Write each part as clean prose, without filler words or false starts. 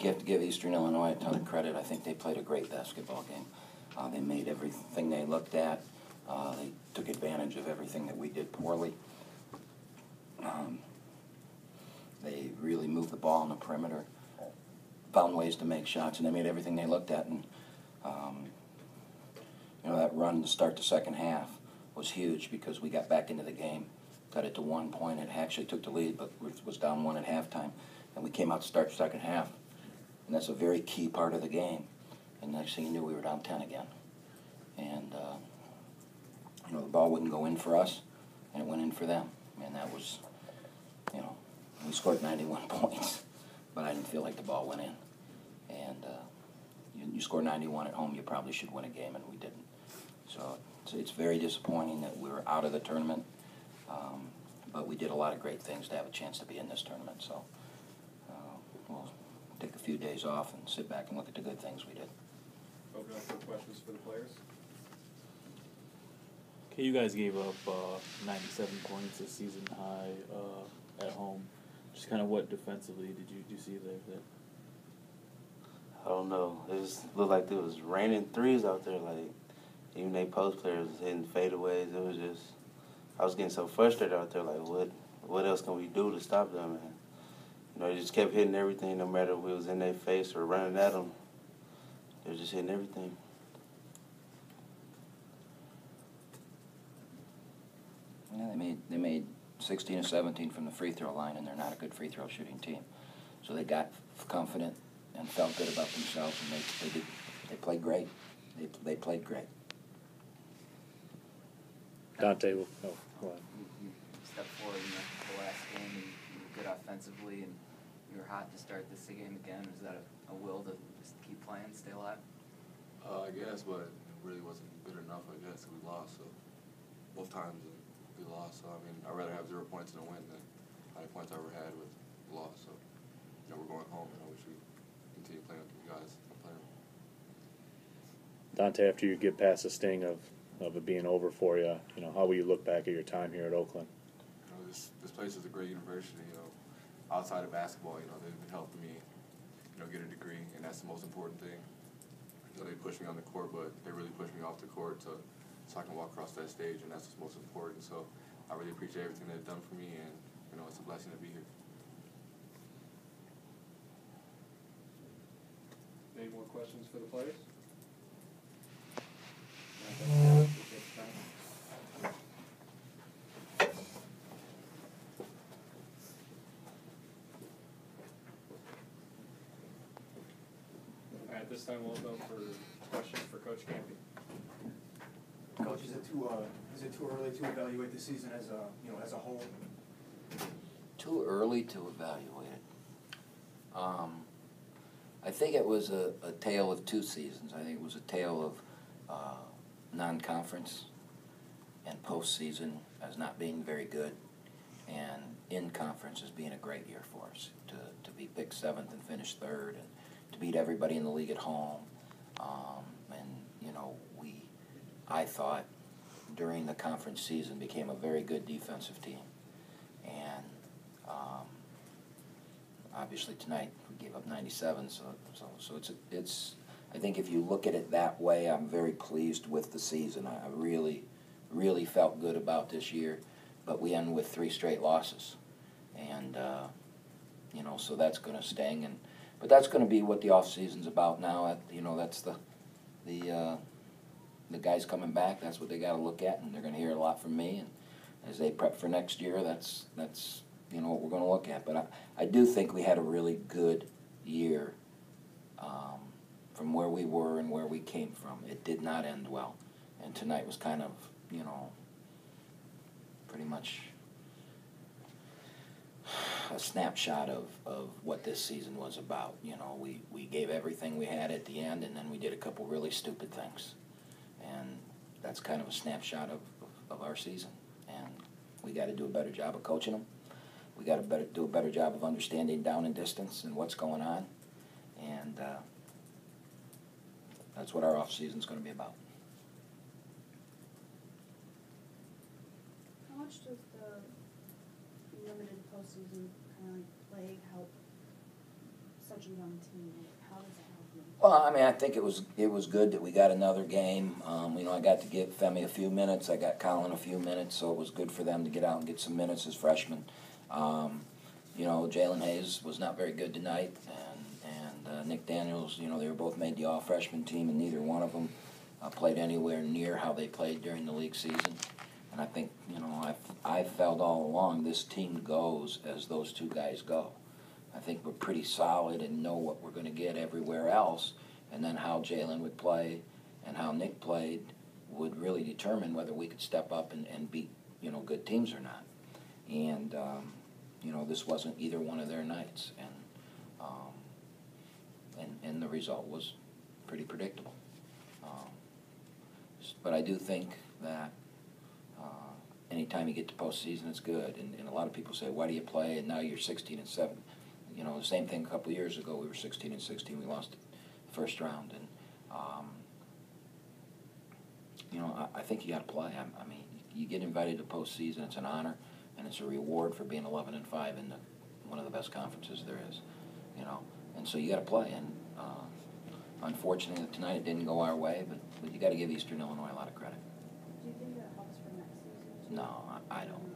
you have to give Eastern Illinois a ton of credit. I think they played a great basketball game. They made everything they looked at. They took advantage of everything that we did poorly. They really moved the ball on the perimeter, found ways to make shots, and they made everything they looked at. And you know, that run to start the second half was huge because we got back into the game, got it to 1 point. It actually took the lead, but was down 1 at halftime. And we came out to start the second half. And that's a very key part of the game. And next thing you knew, we were down 10 again. And, you know, the ball wouldn't go in for us, and it went in for them. And that was, you know, we scored 91 points, but I didn't feel like the ball went in. And you score 91 at home, you probably should win a game, and we didn't. So it's very disappointing that we were out of the tournament, but we did a lot of great things to have a chance to be in this tournament. So we'll take a few days off and sit back and look at the good things we did. Open up for questions for the players. Okay, you guys gave up 97 points, a season high at home. Just kind of what defensively did you see there? I don't know. It just looked like there was raining threes out there. Like, even they post players was hitting fadeaways. It was just, I was getting so frustrated out there. Like, what else can we do to stop them? And, you know, they just kept hitting everything, no matter if it was in their face or running at them. They were just hitting everything. Yeah, they made 16 or 17 from the free throw line, and they're not a good free throw shooting team. So they got confident and felt good about themselves, and they played great. They played great. Dante, go ahead. You stepped forward in the last game, and you were good offensively, and you were hot to start this game again. Was that a will to just keep playing, stay alive? I guess, but it really wasn't good enough, I guess. We lost, so both times we lost. So, I mean, I'd rather have 0 points in a win than how many points I ever had with a loss. So, you know, we're going home, and I wish we continue playing with you guys and playing. Dante, after you get past the sting of it being over for you, you know, how will you look back at your time here at Oakland? You know, this place is a great university. You know, outside of basketball, you know, they've been helping me, you know, get a degree, and that's the most important thing. You know, they push me on the court, but they really push me off the court so I can walk across that stage, and that's what's most important. So I really appreciate everything they've done for me, and, you know, it's a blessing to be here. Any more questions for the players? At this time, we'll open up for questions for Coach Kampe. Coach, is it too early to evaluate the season as a whole? Too early to evaluate it. I think it was a tale of two seasons. I think it was a tale of non-conference and postseason as not being very good, and in conference as being a great year for us. To be picked 7th and finish 3rd, and to beat everybody in the league at home. And, you know, I thought during the conference season became a very good defensive team. And obviously tonight we gave up 97, so it's I think if you look at it that way, I'm very pleased with the season. I really felt good about this year, but we end with 3 straight losses. And, you know, so that's going to sting. But that's going to be what the off season's about now. You know, that's the guys coming back. That's what they got to look at, and they're going to hear a lot from me. And as they prep for next year, that's you know what we're going to look at. But I do think we had a really good year from where we were and where we came from. It did not end well, and tonight was kind of, you know, pretty much a snapshot of what this season was about. You know, we gave everything we had at the end, and then we did a couple really stupid things. And that's kind of a snapshot of our season. And we got to do a better job of coaching them. We got to do a better job of understanding down and distance and what's going on. And that's what our off season's going to be about. How much does the limited postseason kind of like play help such such a young team, how does that help you? Well, I mean, I think it was good that we got another game. I got to give Femi a few minutes. I got Colin a few minutes, so it was good for them to get out and get some minutes as freshmen. Jalen Hayes was not very good tonight, and Nick Daniels. They were both made the all-freshman team, and neither one of them played anywhere near how they played during the league season. And I think, I've felt all along this team goes as those two guys go. I think we're pretty solid and know what we're going to get everywhere else, and then how Jalen would play and how Nick played would really determine whether we could step up and beat, good teams or not. And, this wasn't either one of their nights, and the result was pretty predictable. But I do think that anytime you get to postseason, it's good. And a lot of people say, why do you play? And now you're 16-7. The same thing a couple of years ago. We were 16-16. We lost the first round. And, I think you got to play. I mean, you get invited to postseason. It's an honor, and it's a reward for being 11-5 in one of the best conferences there is. And so you got to play. And unfortunately, tonight it didn't go our way, but you got to give Eastern Illinois a lot of credit. Do you think that helps for next season? No, I don't.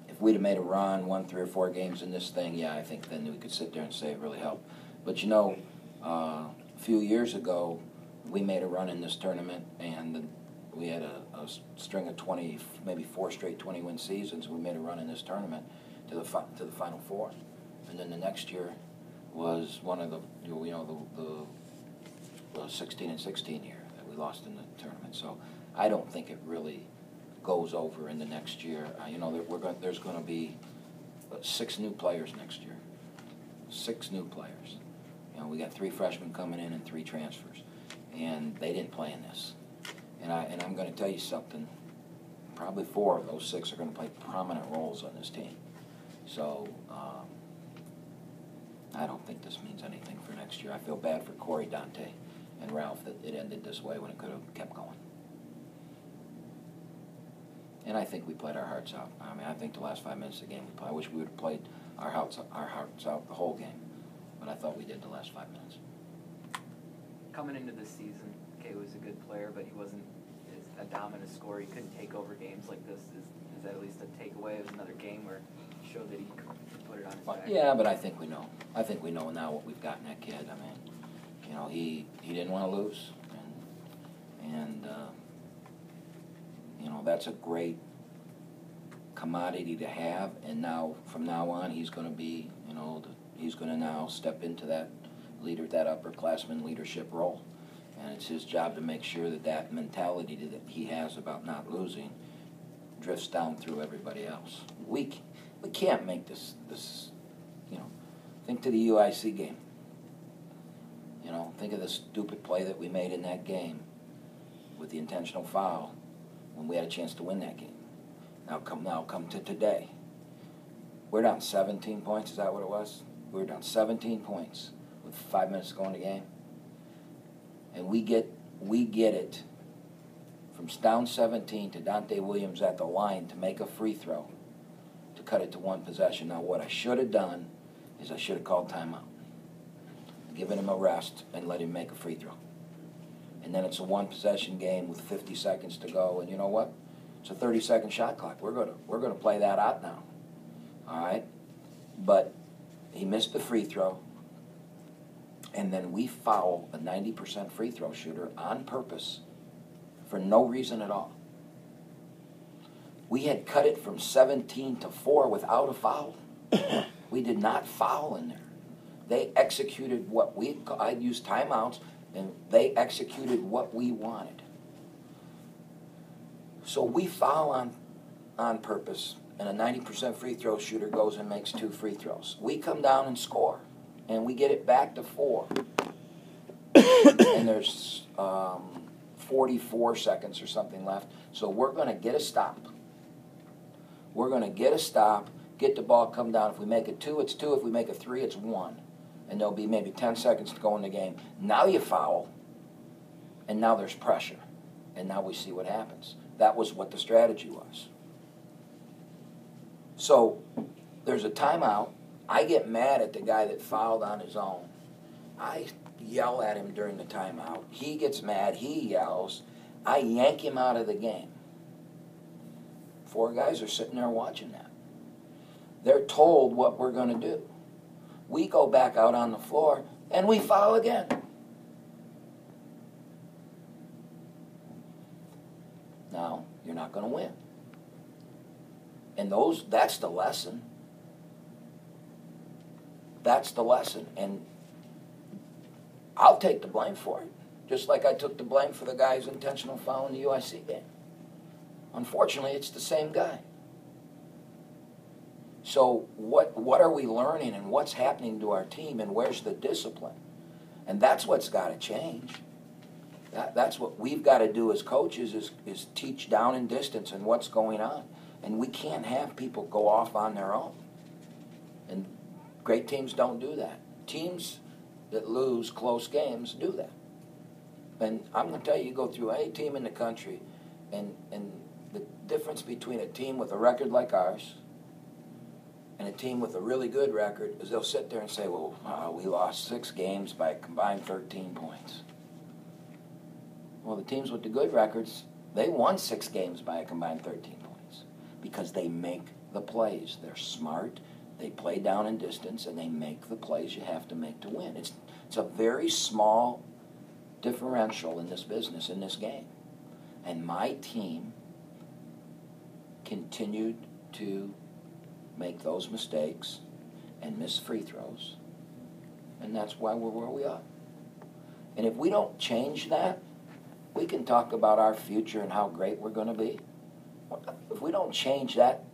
If we'd have made a run, won 3 or 4 games in this thing, yeah, I think then we could sit there and say it really helped. But a few years ago, we made a run in this tournament, and we had a string of 20, maybe 4 straight 20-win seasons. We made a run in this tournament to the Final Four, and then the next year was one of the 16-16 year that we lost in the tournament. So I don't think it really goes over in the next year. There's going to be 6 new players next year. 6 new players. We got 3 freshmen coming in and 3 transfers, and they didn't play in this. And I'm going to tell you something. Probably 4 of those 6 are going to play prominent roles on this team. So I don't think this means anything for next year. I feel bad for Corey, Dante, and Ralph that it ended this way when it could have kept going. And I think we played our hearts out. I mean, I think the last 5 minutes of the game we played. I wish we would have played our hearts out the whole game, but I thought we did the last 5 minutes. Coming into this season, Kay was a good player, but he wasn't a dominant scorer. He couldn't take over games like this. Is that at least a takeaway? It was another game where he showed that he could put it on his back. Yeah, but I think we know. I think we know now what we've got in that kid. I mean, he didn't want to lose, and that's a great commodity to have. And now, from now on, he's going to be, he's going to now step into that upperclassman leadership role. And it's his job to make sure that mentality that he has about not losing drifts down through everybody else. We can't make this think to the UIC game. Think of the stupid play that we made in that game with the intentional foul when we had a chance to win that game. Now come to today. We're down 17 points, is that what it was? We were down 17 points with 5 minutes to go in the game. And we get it from down 17 to Dante Williams at the line to make a free throw to cut it to 1 possession. Now what I should have done is I should have called timeout, given him a rest, and let him make a free throw. And then it's a 1 possession game with 50 seconds to go, and you know what? It's a 30-second shot clock. We're gonna play that out now. All right? But he missed the free throw, and then we foul a 90% free throw shooter on purpose for no reason at all. We had cut it from 17 to 4 without a foul. We did not foul in there. They executed I'd used timeouts, and they executed what we wanted. So we foul on purpose, and a 90% free throw shooter goes and makes 2 free throws. We come down and score, and we get it back to 4. And there's 44 seconds or something left. So we're going to get a stop. We're going to get a stop, get the ball, come down. If we make it 2, it's 2. If we make it 3, it's 1. And there'll be maybe 10 seconds to go in the game. Now you foul, and now there's pressure. And now we see what happens. That was what the strategy was. So there's a timeout. I get mad at the guy that fouled on his own. I yell at him during the timeout. He gets mad. He yells. I yank him out of the game. 4 guys are sitting there watching that. They're told what we're going to do. We go back out on the floor, and we foul again. Now, you're not going to win. And that's the lesson. That's the lesson. And I'll take the blame for it, just like I took the blame for the guy's intentional foul in the UIC game. Unfortunately, it's the same guy. So what are we learning, and what's happening to our team, and where's the discipline? And that's what's got to change. That's what we've got to do as coaches is teach down and distance and what's going on. And we can't have people go off on their own. And great teams don't do that. Teams that lose close games do that. And I'm going to tell you, you go through any team in the country, and the difference between a team with a record like ours and a team with a really good record is they'll sit there and say, well, we lost 6 games by a combined 13 points. Well, the teams with the good records, they won 6 games by a combined 13 points because they make the plays. They're smart, they play down in distance, and they make the plays you have to make to win. It's a very small differential in this business, in this game. And my team continued to make those mistakes and miss free throws. And that's why we're where we are. And if we don't change that, we can talk about our future and how great we're going to be. If we don't change that,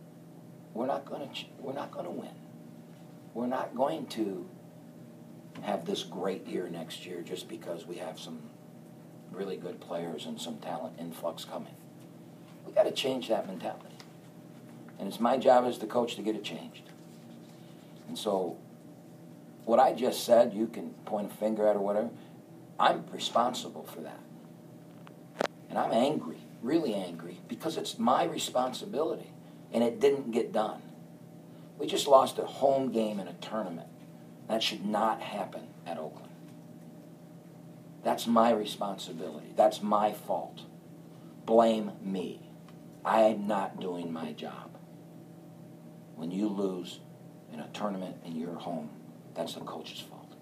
we're not going to win. We're not going to have this great year next year just because we have some really good players and some talent influx coming. We got to change that mentality. And it's my job as the coach to get it changed. And so what I just said, you can point a finger at or whatever, I'm responsible for that. And I'm angry, really angry, because it's my responsibility, and it didn't get done. We just lost a home game in a tournament. That should not happen at Oakland. That's my responsibility. That's my fault. Blame me. I'm not doing my job. When you lose in a tournament in your home, that's the coach's fault.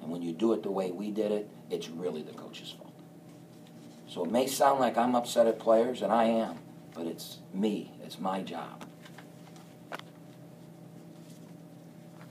And when you do it the way we did it, it's really the coach's fault. So it may sound like I'm upset at players, and I am, but it's me. It's my job.